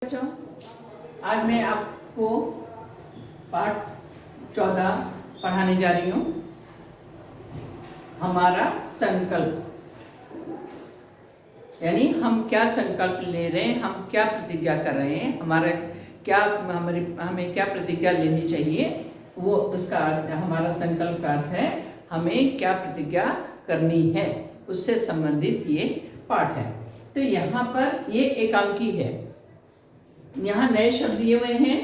बच्चों, आज मैं आपको पाठ 14 पढ़ाने जा रही हूँ। हमारा संकल्प, यानी हम क्या संकल्प ले रहे हैं, हम क्या प्रतिज्ञा कर रहे हैं, हमें क्या प्रतिज्ञा लेनी चाहिए, वो उसका हमारा संकल्प का अर्थ है हमें क्या प्रतिज्ञा करनी है, उससे संबंधित ये पाठ है। तो यहाँ पर ये एकांकी है। यहाँ नए शब्द दिए हुए हैं।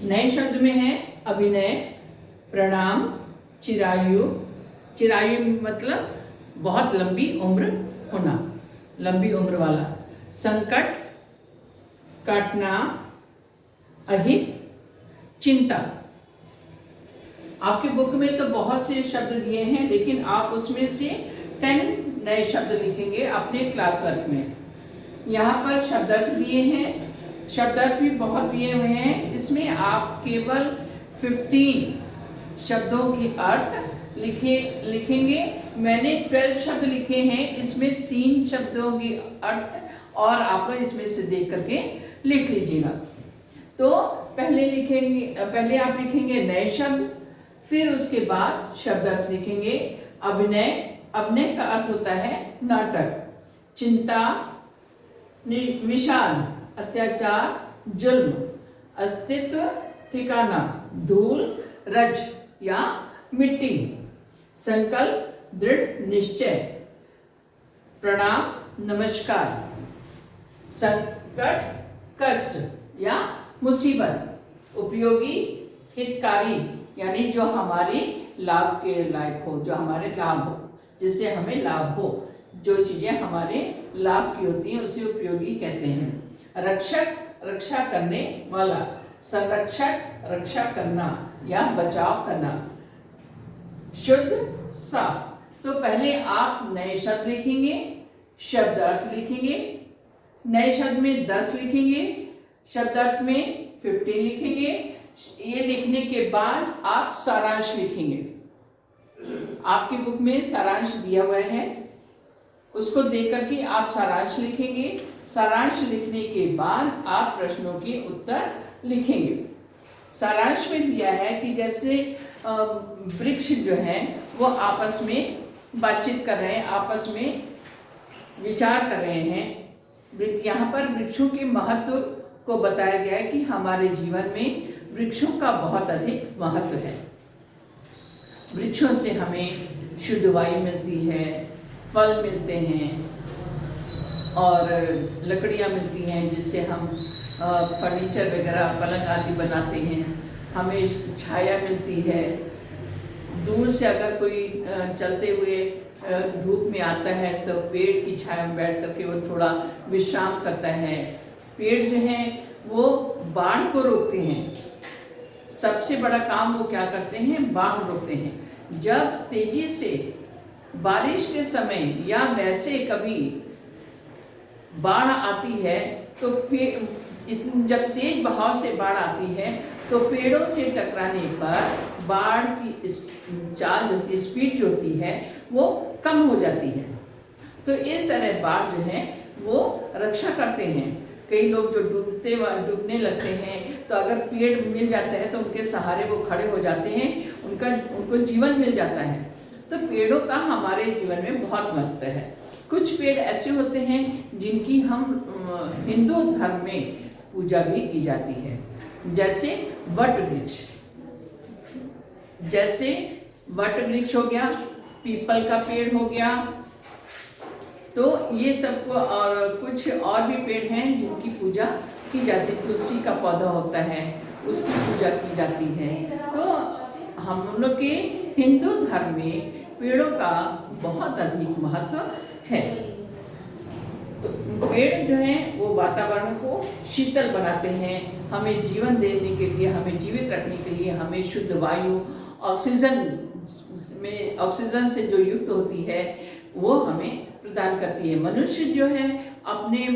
नए शब्द में है अभिनय, प्रणाम, चिरायु। चिरायु मतलब बहुत लंबी उम्र होना, लंबी उम्र वाला। संकट, काटना, अहित, चिंता। आपके बुक में तो बहुत से शब्द दिए हैं, लेकिन आप उसमें से 10 नए शब्द लिखेंगे अपने क्लास वर्क में। यहाँ पर शब्दार्थ दिए हैं, शब्दार्थ भी बहुत दिए हुए हैं। इसमें आप केवल 15 शब्दों के अर्थ लिखेंगे। मैंने 12 शब्द लिखे हैं, इसमें 3 शब्दों के अर्थ और आप इसमें से देख करके लिख लीजिएगा। तो पहले आप लिखेंगे नए शब्द, फिर उसके बाद शब्दार्थ लिखेंगे। अभिनय, अभिनय का अर्थ होता है नाटक। चिंता, विषाद, अत्याचार, जुल्म। अस्तित्व, ठिकाना, धूल, रज या मिट्टी। संकल्प, दृढ़ निश्चय। प्रणाम, नमस्कार। संकट, कष्ट या मुसीबत। उपयोगी, हितकारी, यानी जो हमारे लाभ के लायक हो, जो हमारे लाभ हो, जिससे हमें लाभ हो, जो चीजें हमारे लाभ की होती हैं उसे उपयोगी कहते हैं। रक्षक, रक्षा करने वाला। संरक्षक, रक्षा करना या बचाव करना। शुद्ध, साफ। तो पहले आप नए शब्द लिखेंगे, शब्दार्थ लिखेंगे। नए शब्द में 10 लिखेंगे, शब्दार्थ में 15 लिखेंगे। ये लिखने के बाद आप सारांश लिखेंगे। आपकी बुक में सारांश दिया हुआ है, उसको देख करके आप सारांश लिखेंगे। सारांश लिखने के बाद आप प्रश्नों के उत्तर लिखेंगे। सारांश में दिया है कि जैसे वृक्ष जो है वो आपस में बातचीत कर रहे हैं, आपस में विचार कर रहे हैं। यहाँ पर वृक्षों के महत्व को बताया गया है कि हमारे जीवन में वृक्षों का बहुत अधिक महत्व है। वृक्षों से हमें शुद्ध वायु मिलती है, फल मिलते हैं और लकड़ियाँ मिलती हैं, जिससे हम फर्नीचर वगैरह, पलंग आदि बनाते हैं। हमें छाया मिलती है। दूर से अगर कोई चलते हुए धूप में आता है तो पेड़ की छाया में बैठ करके वो थोड़ा विश्राम करता है। पेड़ जो हैं वो बाढ़ को रोकते हैं। सबसे बड़ा काम वो क्या करते हैं? बाढ़ रोकते हैं। जब तेजी से बारिश के समय या वैसे कभी बाढ़ आती है तो जब तेज बहाव से बाढ़ आती है तो पेड़ों से टकराने पर बाढ़ की चाल जो होती है, स्पीड जो होती है वो कम हो जाती है। तो इस तरह बाढ़ जो है वो रक्षा करते हैं। कई लोग जो डूबने लगते हैं तो अगर पेड़ मिल जाता है तो उनके सहारे वो खड़े हो जाते हैं, उनको जीवन मिल जाता है। तो पेड़ों का हमारे जीवन में बहुत महत्व है। कुछ पेड़ ऐसे होते हैं जिनकी हम हिंदू धर्म में पूजा भी की जाती है, जैसे वट वृक्ष हो गया, पीपल का पेड़ हो गया। तो ये सब और कुछ और भी पेड़ हैं जिनकी पूजा की जाती है। तुलसी का पौधा होता है, उसकी पूजा की जाती है। तो हम लोग के हिंदू धर्म में पेड़ों का बहुत अधिक महत्व है। तो पेड़ जो हैं वो वातावरण को शीतल बनाते हैं, हमें जीवन देने के लिए, हमें जीवित रखने के लिए, हमें शुद्ध वायु, ऑक्सीजन से जो युक्त होती है वो हमें प्रदान करती है। मनुष्य जो है अपने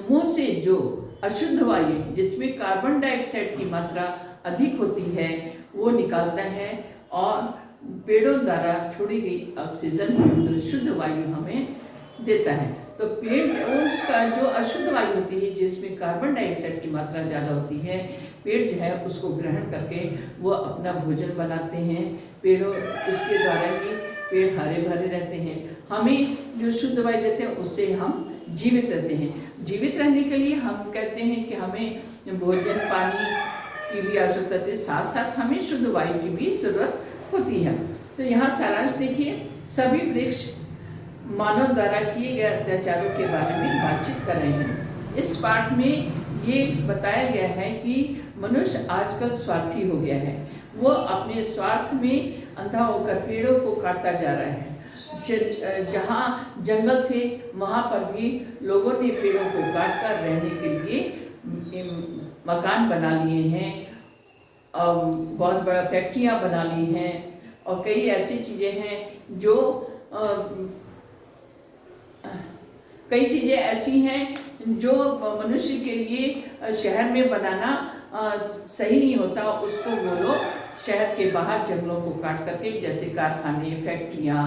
मुंह से जो अशुद्ध वायु, जिसमें कार्बन डाइऑक्साइड की मात्रा अधिक होती है, वो निकालता है और पेड़ों द्वारा छोड़ी गई ऑक्सीजन युक्त शुद्ध वायु हमें देता है। तो पेड़ उसका जो अशुद्ध वायु होती है जिसमें कार्बन डाइऑक्साइड की मात्रा ज़्यादा होती है, पेड़ जो है उसको ग्रहण करके वो अपना भोजन बनाते हैं। पेड़ों उसके द्वारा ही पेड़ हरे भरे रहते हैं। हमें जो शुद्ध वायु देते हैं उससे हम जीवित रहते हैं। जीवित रहने के लिए हम कहते हैं कि हमें भोजन पानी की भी आवश्यकता होती है, साथ साथ हमें शुद्ध वायु की भी जरूरत होती है। तो यहाँ सारांश देखिए, सभी वृक्ष मानव द्वारा किए गए अत्याचारों के बारे में बातचीत कर रहे हैं। इस पाठ में ये बताया गया है कि मनुष्य आजकल स्वार्थी हो गया है। वो अपने स्वार्थ में अंधा होकर पेड़ों को काटता जा रहा है। जहाँ जंगल थे वहाँ पर भी लोगों ने पेड़ों को काटकर रहने के लिए मकान बना लिए हैं, और बहुत बड़ा फैक्ट्रियाँ बना ली हैं, और कई ऐसी चीज़ें हैं जो कई चीज़ें ऐसी हैं जो मनुष्य के लिए शहर में बनाना सही नहीं होता। उसको वो लोग शहर के बाहर जंगलों को काट करके, जैसे कारखाने, फैक्ट्रियाँ,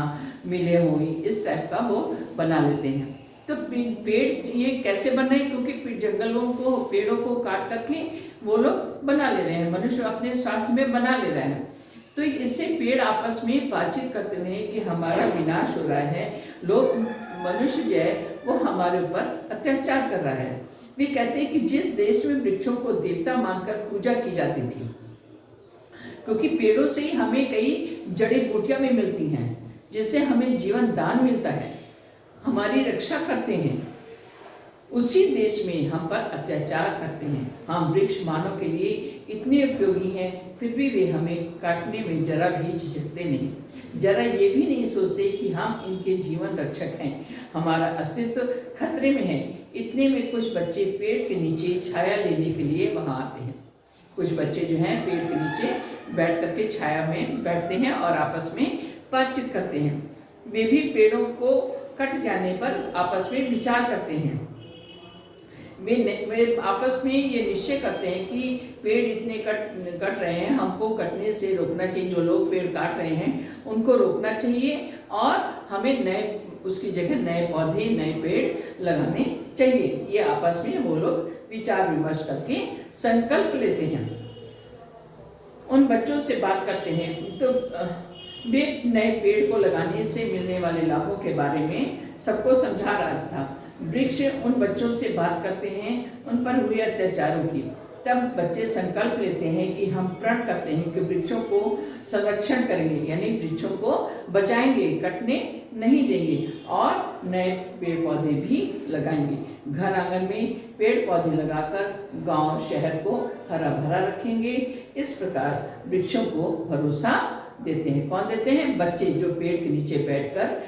मिलें हुई, इस टाइप का वो बना लेते हैं। तो पेड़ ये कैसे बने? क्योंकि जंगलों को, पेड़ों को काट करके वो लोग बना ले रहे हैं, मनुष्य अपने स्वार्थ में बना ले रहे हैं। तो इससे पेड़ आपस में बातचीत करते हैं कि हमारा विनाश हो रहा है, लोग मनुष्य जो है वो हमारे ऊपर अत्याचार कर रहा है। वे कहते हैं कि जिस देश में वृक्षों को देवता मानकर पूजा की जाती थी, क्योंकि पेड़ों से ही हमें कई जड़ी बूटियां भी मिलती हैं जिससे हमें जीवन दान मिलता है, हमारी रक्षा करते हैं, उसी देश में हम पर अत्याचार करते हैं। हम वृक्ष मानव के लिए इतने उपयोगी हैं, फिर भी वे हमें काटने में जरा भी झिझकते नहीं, जरा ये भी नहीं सोचते कि हम इनके जीवन रक्षक हैं, हमारा अस्तित्व खतरे में है। इतने में कुछ बच्चे पेड़ के नीचे छाया लेने के लिए वहाँ आते हैं। कुछ बच्चे जो हैं पेड़ के नीचे बैठ करके छाया में बैठते हैं और आपस में बातचीत करते हैं। वे भी पेड़ों को कट जाने पर आपस में विचार करते हैं। वे आपस में ये निश्चय करते हैं कि पेड़ इतने कट रहे हैं, हमको कटने से रोकना चाहिए। जो लोग पेड़ काट रहे हैं उनको रोकना चाहिए और हमें नए, उसकी जगह नए पौधे, नए पेड़ लगाने चाहिए। ये आपस में वो लोग विचार विमर्श करके संकल्प लेते हैं। उन बच्चों से बात करते हैं तो वे नए पेड़ को लगाने से मिलने वाले लाभों के बारे में सबको समझा रहा था। वृक्ष उन बच्चों से बात करते हैं उन पर हुए अत्याचारों की। तब बच्चे संकल्प लेते हैं कि हम प्रण करते हैं कि वृक्षों को संरक्षण करेंगे, यानी वृक्षों को बचाएंगे, कटने नहीं देंगे और नए पेड़ पौधे भी लगाएंगे। घर आंगन में पेड़ पौधे लगाकर गांव शहर को हरा भरा रखेंगे। इस प्रकार वृक्षों को भरोसा देते हैं। कौन देते हैं? बच्चे, जो पेड़ के नीचे बैठकर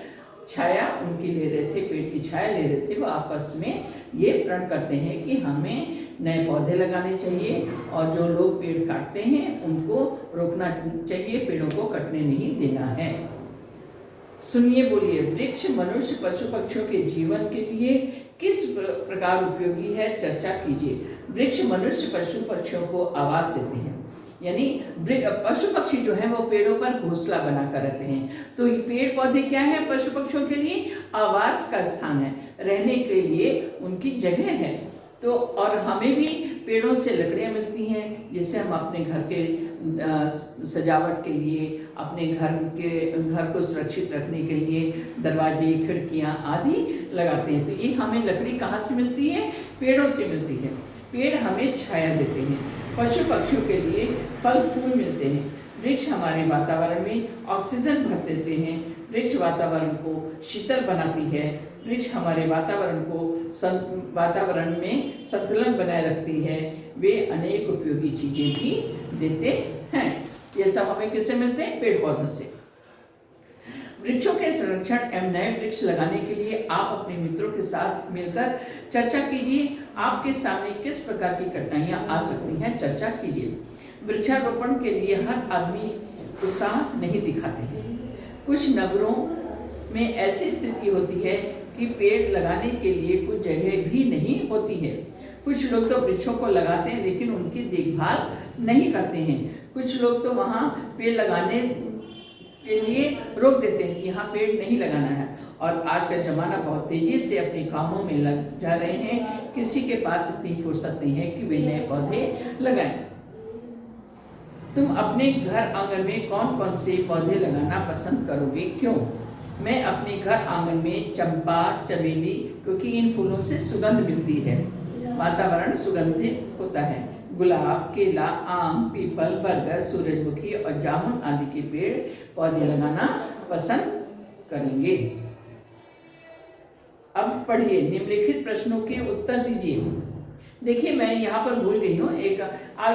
छाया उनकी ले रहे थे, पेड़ की छाया ले रहे थे, वो आपस में ये प्रण करते हैं कि हमें नए पौधे लगाने चाहिए और जो लोग पेड़ काटते हैं उनको रोकना चाहिए, पेड़ों को कटने नहीं देना है। सुनिए, बोलिए, वृक्ष मनुष्य पशु पक्षियों के जीवन के लिए किस प्रकार उपयोगी है, चर्चा कीजिए। वृक्ष मनुष्य पशु पक्षियों को आवास देते हैं, यानी पशु पक्षी जो हैं वो पेड़ों पर घोंसला बनाकर रहते हैं। तो ये पेड़ पौधे क्या है? पशु पक्षियों के लिए आवास का स्थान है, रहने के लिए उनकी जगह है। तो और हमें भी पेड़ों से लकड़ियाँ मिलती हैं जिससे हम अपने घर के सजावट के लिए, अपने घर को सुरक्षित रखने के लिए दरवाजे, खिड़कियाँ आदि लगाते हैं। तो ये हमें लकड़ी कहाँ से मिलती है? पेड़ों से मिलती है। पेड़ हमें छाया देते हैं, पशु पक्षियों के लिए फल फूल मिलते हैं। वृक्ष हमारे वातावरण में ऑक्सीजन भर देते हैं। वृक्ष वातावरण को शीतल बनाती है। वृक्ष हमारे वातावरण में संतुलन बनाए रखती है। वे अनेक उपयोगी चीज़ें भी देते हैं। ये सब हमें किससे मिलते हैं? पेड़ पौधों से। वृक्षों के संरक्षण एवं नए वृक्ष लगाने के लिए आप अपने मित्रों के साथ मिलकर चर्चा कीजिए। आपके सामने किस प्रकार की कठिनाइयाँ आ सकती हैं, चर्चा कीजिए। वृक्षारोपण के लिए हर आदमी उत्साह नहीं दिखाते हैं। कुछ नगरों में ऐसी स्थिति होती है कि पेड़ लगाने के लिए कुछ जगह भी नहीं होती है। कुछ लोग तो वृक्षों को लगाते हैं लेकिन उनकी देखभाल नहीं करते हैं। कुछ लोग तो वहाँ पेड़ लगाने के लिए रोक देते हैं कि यहाँ पेड़ नहीं लगाना है। और आज का ज़माना बहुत तेज़ी से अपने कामों में लग जा रहे हैं, किसी के पास इतनी फुर्सत नहीं है कि वे नए पौधे लगाएं। तुम अपने घर आंगन में कौन कौन से पौधे लगाना पसंद करोगे, क्यों? मैं अपने घर आंगन में चंपा, चमेली, क्योंकि इन फूलों से सुगंध मिलती है, वातावरण सुगंधित होता है। गुलाब, केला, आम, पीपल, बरगद, सूरजमुखी और जामुन आदि के पेड़ पौधे लगाना पसंद करेंगे। अब पढ़िए, निम्नलिखित प्रश्नों के उत्तर दीजिए। देखिए मैं यहाँ पर भूल गई हूँ एक,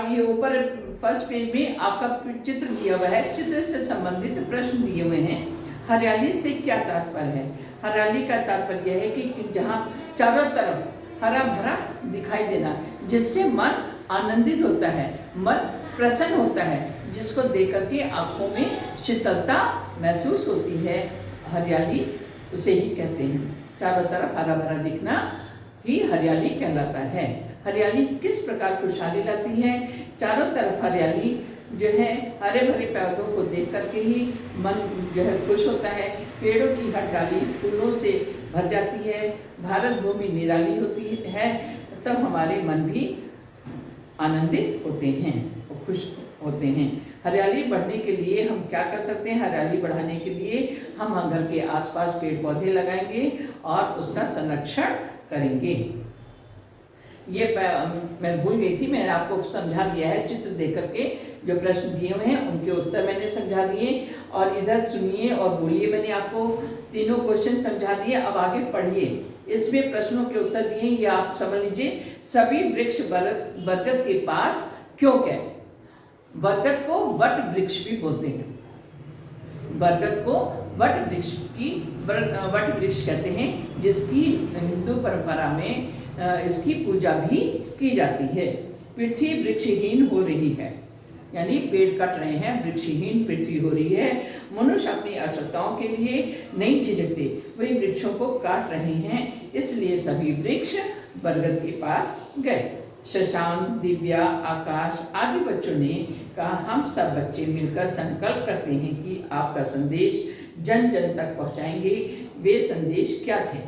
ये ऊपर फर्स्ट पेज में आपका चित्र दिया हुआ है, चित्र से संबंधित प्रश्न दिए हुए हैं। हरियाली से क्या तात्पर्य है? हरियाली का तात्पर्य यह है कि जहाँ चारों तरफ हरा भरा दिखाई देना, जिससे मन आनंदित होता है, मन प्रसन्न होता है, जिसको देख करके आंखों में शीतलता महसूस होती है। हरियाली उसे ही कहते हैं, चारों तरफ हरा भरा दिखना ही हरियाली कहलाता है। हरियाली किस प्रकार खुशहाली लाती है? चारों तरफ हरियाली जो है, हरे भरे पौधों को देख करके ही मन जो है खुश होता है। पेड़ों की हर डाली फूलों से भर जाती है, भारत भूमि निराली होती है, तब हमारे मन भी आनंदित होते हैं और खुश होते हैं। हरियाली बढ़ने के लिए हम क्या कर सकते हैं? हरियाली बढ़ाने के लिए हम घर के आसपास पेड़ पौधे लगाएंगे और उसका संरक्षण करेंगे। ये मैं भूल गई थी, मैंने आपको समझा दिया है चित्र देख करके, जो प्रश्न दिए हुए हैं उनके उत्तर मैंने समझा दिए। और इधर सुनिए और बोलिए, मैंने आपको तीनों क्वेश्चन समझा दिए। अब आगे पढ़िए, इसमें प्रश्नों के उत्तर दिए, ये आप समझ लीजिए। सभी वृक्ष बरगद के पास क्यों गए? बरगद को वट वृक्ष भी बोलते हैं, बरगद को वट वृक्ष कहते हैं, जिसकी हिंदू परंपरा में इसकी पूजा भी की जाती है। पृथ्वी वृक्षहीन हो रही है, यानी पेड़ कट रहे हैं, वृक्षहीन पृथ्वी हो रही है। मनुष्य अपनी आवश्यकताओं के लिए नहीं झिझकते, वही वृक्षों को काट रहे हैं, इसलिए सभी वृक्ष बरगद के पास गए। शशांक, दिव्या, आकाश आदि बच्चों ने कहा, हम सब बच्चे मिलकर संकल्प करते हैं कि आपका संदेश जन जन तक पहुंचाएंगे। वे संदेश क्या थे?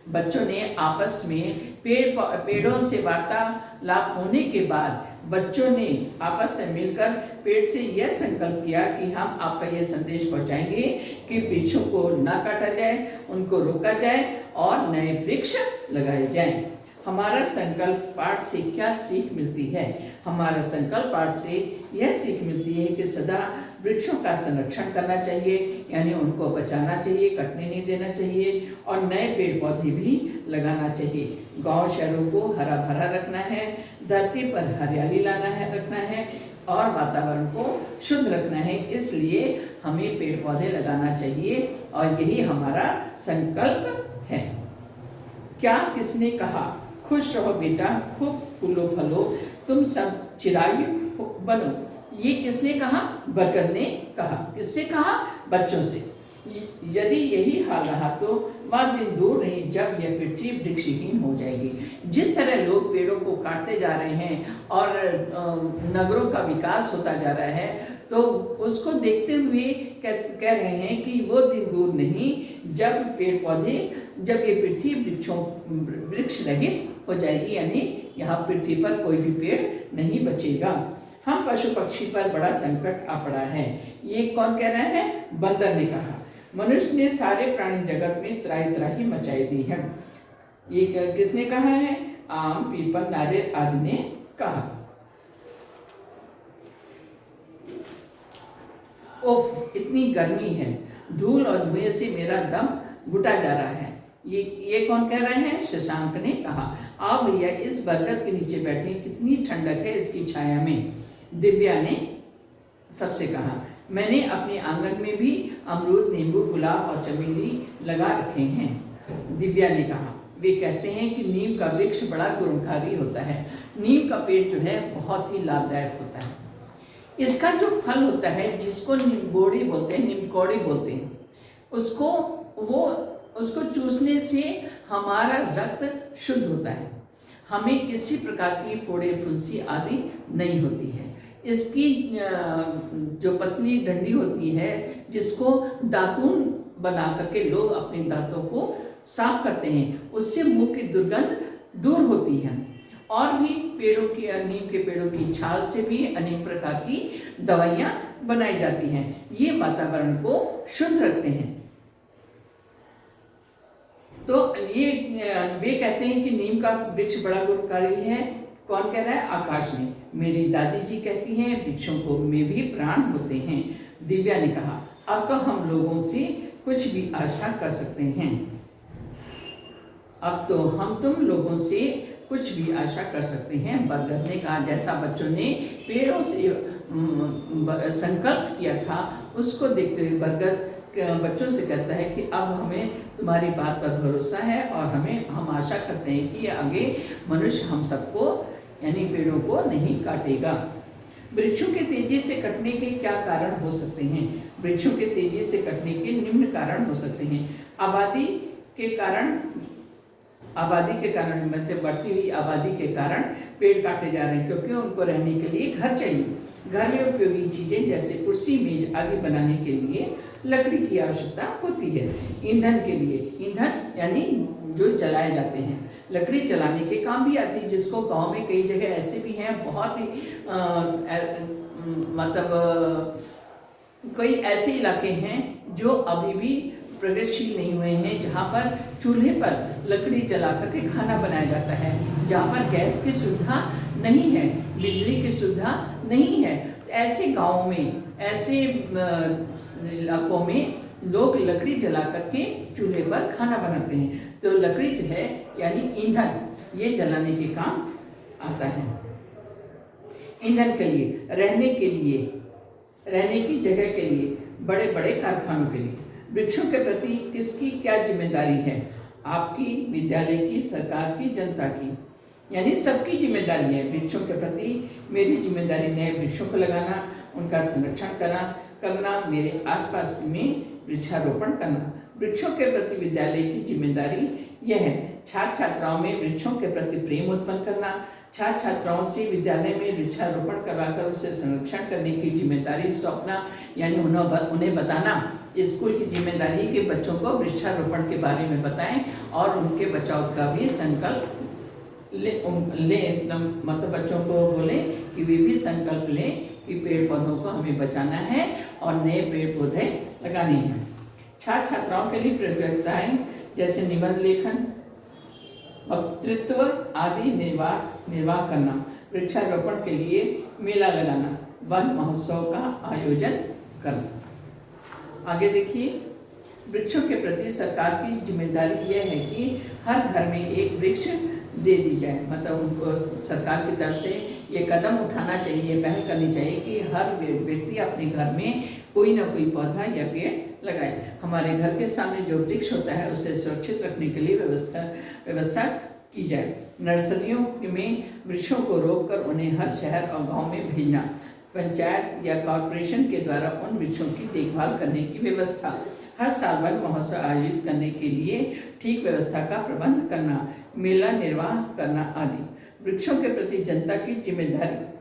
बच्चों ने आपस में पेड़ों से वार्तालाप होने के बाद बच्चों ने आपस में मिलकर पेड़ से यह संकल्प किया कि हम आपका यह संदेश पहुंचाएंगे कि वृक्षों को ना काटा जाए, उनको रोका जाए और नए वृक्ष लगाए जाएं। हमारा संकल्प पाठ से क्या सीख मिलती है? हमारा संकल्प पाठ से यह सीख मिलती है कि सदा वृक्षों का संरक्षण करना चाहिए, यानी उनको बचाना चाहिए, कटने नहीं देना चाहिए, और नए पेड़ पौधे भी लगाना चाहिए। गांव शहरों को हरा भरा रखना है, धरती पर हरियाली रखना है और वातावरण को शुद्ध रखना है, इसलिए हमें पेड़ पौधे लगाना चाहिए और यही हमारा संकल्प है। क्या किसने कहा? खुश रहो बेटा, खूब फूलो फलो, तुम सब चिरायु बनो। ये किसने कहा? बरगद ने कहा। किससे कहा? बच्चों से। यदि यही हाल रहा तो वह दिन दूर नहीं जब यह पृथ्वी वृक्षहीन हो जाएगी। जिस तरह लोग पेड़ों को काटते जा रहे हैं और नगरों का विकास होता जा रहा है, तो उसको देखते हुए कह रहे हैं कि वो दिन दूर नहीं जब पेड़ पौधे, जब ये पृथ्वी वृक्ष रहित हो जाएगी, यानी यहाँ पृथ्वी पर कोई भी पेड़ नहीं बचेगा। हम पशु पक्षी पर बड़ा संकट आ पड़ा है। ये कौन कह रहा है? बंदर ने कहा। मनुष्य ने सारे प्राणी जगत में त्राही त्राही मचाई दी है। ये किसने कहा है? आम, पीपल, नारियल आदि ने कहा। ओफ, इतनी गर्मी है, धूल और धुएं से मेरा दम घुटा जा रहा है। ये कौन कह रहे हैं? शशांक ने कहा। आओ भैया इस बरगद के नीचे बैठे, कितनी ठंडक है इसकी छाया में। दिव्या ने सबसे कहा। मैंने अपने आंगन में भी अमरूद, नींबू, गुलाब और चमेली लगा रखे हैं, दिव्या ने कहा। वे कहते हैं कि नीम का वृक्ष बड़ा गुणकारी होता है। नीम का पेड़ जो है बहुत ही लाभदायक होता है। इसका जो फल होता है, जिसको नीमबोड़ी बोलते हैं, नीमकौड़ी बोलते हैं, उसको चूसने से हमारा रक्त शुद्ध होता है, हमें किसी प्रकार की फोड़े फुंसी आदि नहीं होती है। इसकी जो पतली डंडी होती है, जिसको दातून बना करके लोग अपने दांतों को साफ करते हैं, उससे मुंह की दुर्गंध दूर होती है। और भी पेड़ों की, नीम के पेड़ों की छाल से भी अनेक प्रकार की दवाइयाँ बनाई जाती हैं। ये वातावरण को शुद्ध रखते हैं। तो ये वे कहते हैं कि नीम का वृक्ष बड़ा गुणकारी है। कौन कह रहा है? आकाश में। मेरी दादी जी कहती हैं वृक्षों को में भी प्राण होते हैं। दिव्या ने कहा, अब तो हम लोगों से कुछ भी आशा कर सकते हैं। अब तो हम तुम लोगों से कुछ भी आशा कर सकते हैं। बरगद ने कहा, जैसा बच्चों ने पेड़ों से संकल्प किया था, उसको देखते हुए बरगद बच्चों से कहता है कि अब हमें तुम्हारी बात पर भरोसा है और हम आशा करते हैं कि आगे मनुष्य हम सबको यानी पेड़ों को नहीं काटेगा। वृक्षों के तेजी से कटने के क्या कारण हो सकते हैं? वृक्षों के तेजी से कटने के निम्न कारण हो सकते हैं। आबादी के कारण मतलब बढ़ती हुई आबादी के कारण पेड़ काटे जा रहे हैं, क्योंकि उनको रहने के लिए घर चाहिए। घर में उपयोगी चीजें जैसे कुर्सी, मेज आदि बनाने के लिए लकड़ी की आवश्यकता होती है। ईंधन के लिए, ईंधन यानी जो जलाए जाते हैं, लकड़ी जलाने के काम भी आती है, जिसको गांव में कई जगह ऐसे भी हैं, बहुत ही मतलब कई ऐसे इलाके हैं जो अभी भी प्रगतिशील नहीं हुए हैं, जहाँ पर चूल्हे पर लकड़ी जला करके खाना बनाया जाता है, जहाँ पर गैस की सुविधा नहीं है, बिजली की सुविधा नहीं है। ऐसे गाँव में, ऐसे इलाकों में लोग लकड़ी जला करके चूल्हे पर खाना बनाते हैं। तो लकड़ी जो है यानी ईंधन, ये जलाने के काम आता है। ईंधन के लिए, रहने के लिए, रहने की जगह के लिए, बड़े बड़े कारखानों के लिए वृक्षों के प्रति किसकी क्या जिम्मेदारी है? आपकी, विद्यालय की, सरकार की, जनता की, यानी सबकी जिम्मेदारी है। वृक्षों के प्रति मेरी जिम्मेदारी नए वृक्षों को लगाना, उनका संरक्षण करना, मेरे आसपास में वृक्षारोपण करना। वृक्षों के प्रति विद्यालय की जिम्मेदारी यह है, छात्र छात्राओं में वृक्षों के प्रति प्रेम उत्पन्न करना, छात्र छात्राओं से विद्यालय में वृक्षारोपण करवाकर उसे संरक्षण करने की जिम्मेदारी सौंपना, यानी उन्हें बताना, स्कूल की जिम्मेदारी कि बच्चों को वृक्षारोपण के बारे में बताएं और उनके बचाव का भी संकल्प मतलब बच्चों को बोलें कि वे भी संकल्प लें कि पेड़ पौधों को हमें बचाना है और नए पेड़ पौधे लगाने हैं। छात्र छात्राओं के लिए प्रतियोगिताएं जैसे निबंध लेखन, वक्तृत्व आदि निर्वाह करना, वृक्षारोपण के लिए मेला लगाना, वन महोत्सव का आयोजन करना। आगे देखिए, वृक्षों के प्रति सरकार की जिम्मेदारी यह है कि हर घर में एक वृक्ष दे दी जाए। मतलब उनको सरकार की तरफ से ये कदम उठाना चाहिए, पहल करनी चाहिए कि हर व्यक्ति अपने घर में कोई ना कोई पौधा या पेड़ लगाए। हमारे घर के सामने जो वृक्ष होता है उसे सुरक्षित रखने के लिए व्यवस्था की जाए। नर्सरियों में वृक्षों को रोककर उन्हें हर शहर और गांव में भेजना, पंचायत या कॉरपोरेशन के द्वारा उन वृक्षों की देखभाल करने की व्यवस्था, हर साल वन महोत्सव आयोजित करने के लिए ठीक व्यवस्था का प्रबंध करना, मेला निर्वाह करना आदि। वृक्षों के प्रति जनता की जिम्मेदारी,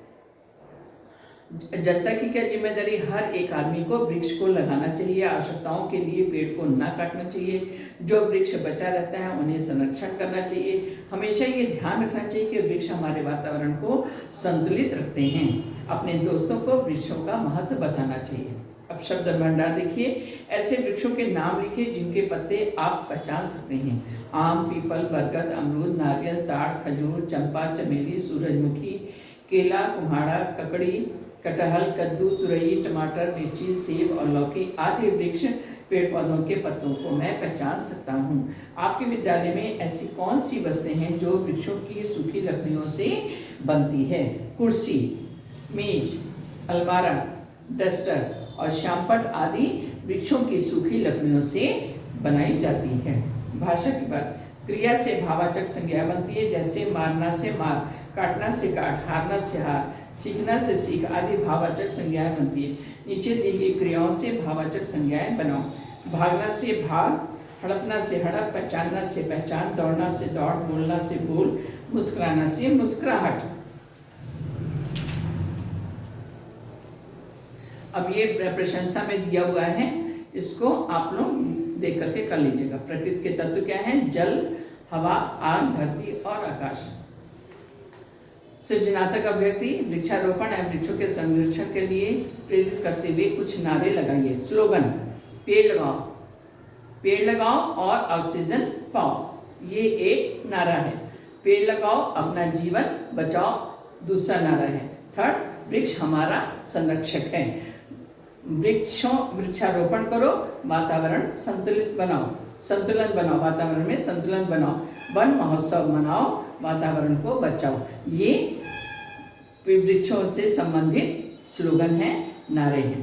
जनता की क्या जिम्मेदारी? हर एक आदमी को वृक्ष को लगाना चाहिए, आवश्यकताओं के लिए पेड़ को ना काटना चाहिए, जो वृक्ष बचा रहता है उन्हें संरक्षण करना चाहिए। हमेशा ये ध्यान रखना चाहिए कि वृक्ष हमारे वातावरण को संतुलित रखते हैं। अपने दोस्तों को वृक्षों का महत्व बताना चाहिए। अब शब्द भंडार देखिए, ऐसे वृक्षों के नाम लिखिए जिनके पत्ते आप पहचान सकते हैं। आम, पीपल, बरगद, अमरूद, नारियल, ताड़, खजूर, चंपा, चमेली, सूरजमुखी, केला, कुम्हाड़ा, ककड़ी, कटहल, कद्दू, तुरई, टमाटर, मिर्ची, सेब और लौकी आदि वृक्ष पेड़ पौधों के पत्तों को मैं पहचान सकता हूँ। आपके विद्यालय में ऐसी कौन सी वस्तुएं हैं जो वृक्षों की सूखी लकड़ियों से बनती है? कुर्सी, मेज, अलमारा, डस्टर और श्यामपट आदि वृक्षों की सूखी लकड़ियों से बनाई जाती है। भाषा की बात, क्रिया से भाववाचक संज्ञा बनती है, जैसे मारना से मार, काटना से काट, हारना से हार, सीखना से सीख आदि भाववाचक संज्ञाएं बनती है। नीचे दी गई क्रियाओं से भाववाचक संज्ञाएं बनाओ। भागना से भाग, हड़पना से हड़प, पहचानना से पहचान, दौड़ना से दौड़, बोलना से बोल, मुस्कुराना से मुस्कुराहट। अब ये प्रशंसा में दिया हुआ है, इसको आप लोग देख करके कर लीजिएगा। प्रकृति के तत्व क्या है? जल, हवा, आग, धरती और आकाश। सृजनात्मक अभिव्यक्ति, वृक्षारोपण एवं वृक्षों के संरक्षण के लिए प्रेरित करते हुए कुछ नारे लगाइए। स्लोगन, पेड़ लगाओ और ऑक्सीजन पाओ, ये एक नारा है। पेड़ लगाओ, अपना जीवन बचाओ, दूसरा नारा है। थर्ड, वृक्ष हमारा संरक्षक है। वृक्षारोपण करो, वातावरण संतुलन बनाओ, वातावरण में संतुलन बनाओ। वन महोत्सव मनाओ, वातावरण को बचाओ। ये वृक्षों से संबंधित स्लोगन है, नारे हैं।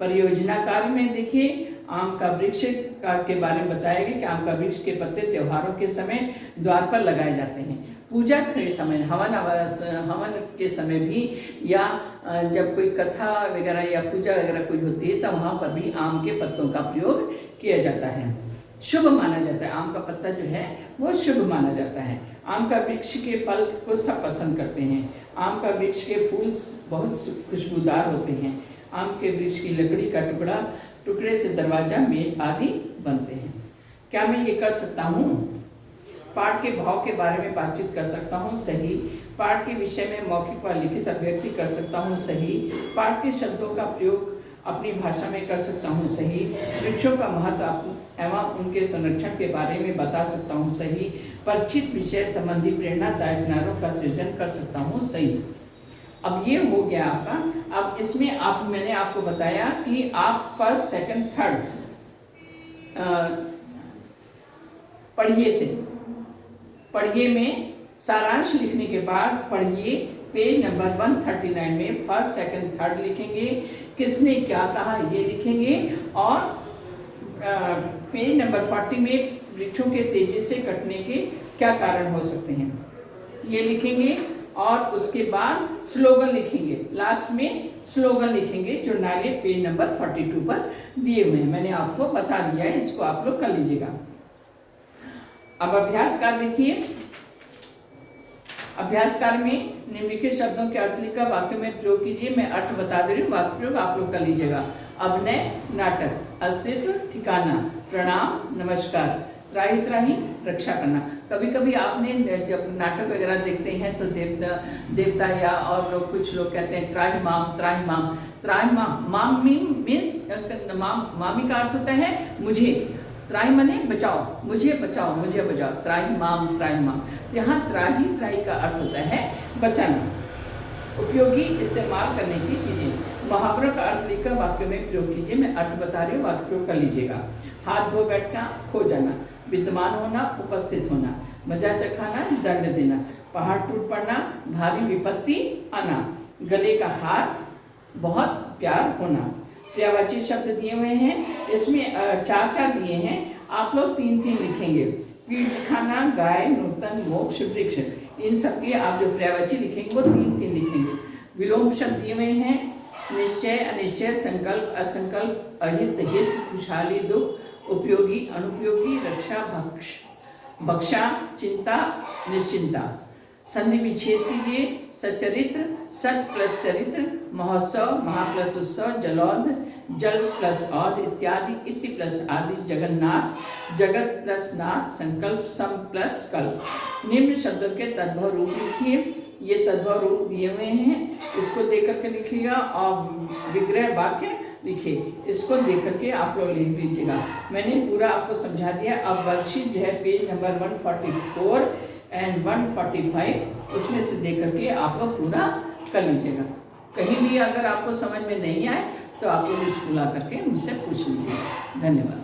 परियोजना कार्य में देखिए, आम का वृक्ष के बारे में बताया गया कि आम का वृक्ष के पत्ते त्योहारों के समय द्वार पर लगाए जाते हैं। पूजा के समय, हवन के समय भी, या जब कोई कथा वगैरह या पूजा वगैरह कुछ होती है, तब वहाँ पर भी आम के पत्तों का प्रयोग किया जाता है। शुभ माना जाता है, आम का पत्ता जो है वो शुभ माना जाता है। आम का वृक्ष के फल को सब पसंद करते हैं। आम का वृक्ष के फूल बहुत खुशबूदार होते हैं। आम के वृक्ष की लकड़ी का टुकड़े से दरवाजा, मेज आदि बनते हैं। क्या मैं ये कर सकता हूँ? पाठ के भाव के बारे में बातचीत कर सकता हूँ, सही। पाठ के विषय में मौखिक व लिखित अभिव्यक्ति कर सकता हूँ, सही। पाठ के शब्दों का प्रयोग अपनी भाषा में कर सकता हूँ, सही। वृक्षों का महत्व एवं उनके संरक्षण के बारे में बता सकता हूँ, सही। परिचित विषय संबंधी प्रेरणादायक नारों का सृजन कर सकता हूँ, सही। अब ये हो गया आपका। अब इसमें मैंने आपको बताया कि आप फर्स्ट, सेकंड, थर्ड पढ़िए में सारांश लिखने के बाद पढ़िए पेज नंबर 139 में फर्स्ट, सेकंड, थर्ड लिखेंगे। किसने क्या कहा ये लिखेंगे। और पेज नंबर 40 में वृक्षों के तेजी से कटने के क्या कारण हो सकते हैं ये लिखेंगे। और उसके बाद स्लोगन लिखेंगे, लास्ट में स्लोगन लिखेंगे जो नारे पेज नंबर 42 पर दिए हुए हैं। मैंने आपको बता दिया है, इसको आप लोग कर लीजिएगा। अब अभ्यास कार्य देखिए। अभ्यास कार्य में निम्नलिखित शब्दों के अर्थ लिखकर वाक्य में प्रयोग कीजिए। मैं अर्थ बता दे रही हूँ, वाक्य प्रयोग आप लोग कर लीजिएगा। अभिनय, नाटक, अस्तित्व, ठिकाना, प्रणाम, नमस्कार, त्राही त्राही, रक्षा करना। कभी कभी आपने जब नाटक वगैरह देखते हैं तो देवता या और लोग, कुछ लोग कहते हैं त्राही माम, त्राही माम। त्राही माम, माम मीन्स मामी का अर्थ होता है मुझे। त्राही माने बचाओ, मुझे बचाओ, मुझे बचाओ। त्राही माम, त्राही माम। यहाँ त्राही का अर्थ होता है बचाना। उपयोगी इस्तेमाल करने की चीजें। मुहावरों का अर्थ लिखकर वाक्य में प्रयोग कीजिए। मैं अर्थ बता रही हूँ, वाक्य प्रयोग कर लीजिएगा। हाथ धो बैठना, खो जाना। विद्यमान होना, उपस्थित होना। मजा चखाना, दंड देना। पहाड़ टूट पड़ना, भारी विपत्ति आना। गले का हार, बहुत प्यार होना। पर्यायवाची शब्द दिए हुए हैं, इसमें 4 दिए हैं, आप लोग 3 लिखेंगे। पीठ दिखाना, गाय, नूतन, मोक्ष, वृक्ष, इन सब के आप जो पर्यायवाची लिखेंगे वो 3 लिखेंगे। विलोम शब्द दिए हुए हैं, निश्चय, अनिश्चय, संकल्प, असंकल्प, अहित, हित, खुशहाली, दुख, उपयोगी, अनुपयोगी, रक्षा, भक्षा, चिंता, निश्चिंता। संधि विच्छेद कीजिए। सचरित्र, सत प्लस चरित्र, महोत्सव, महा प्लस उत्सव, जलौध, जल प्लस औध, इत्यादि, इति प्लस आदि, जगन्नाथ, जगत प्लस नाथ, संकल्प, सम प्लस कल्प। निम्न शब्दों के तद्भव रूप लिखिए। ये तद्भव रूप दिए हुए हैं, इसको देख करके लिखिएगा। और विग्रह वाक्य लिखिए, इसको देख करके आप लोग लिख लीजिएगा। मैंने पूरा आपको समझा दिया। अब वर्कशीट जो है पेज नंबर 144 एंड 145, उसमें से देख करके आप लोग पूरा कर लीजिएगा। कहीं भी अगर आपको समझ में नहीं आए तो आप लोग स्कूल आकर के मुझसे पूछ लीजिएगा। धन्यवाद।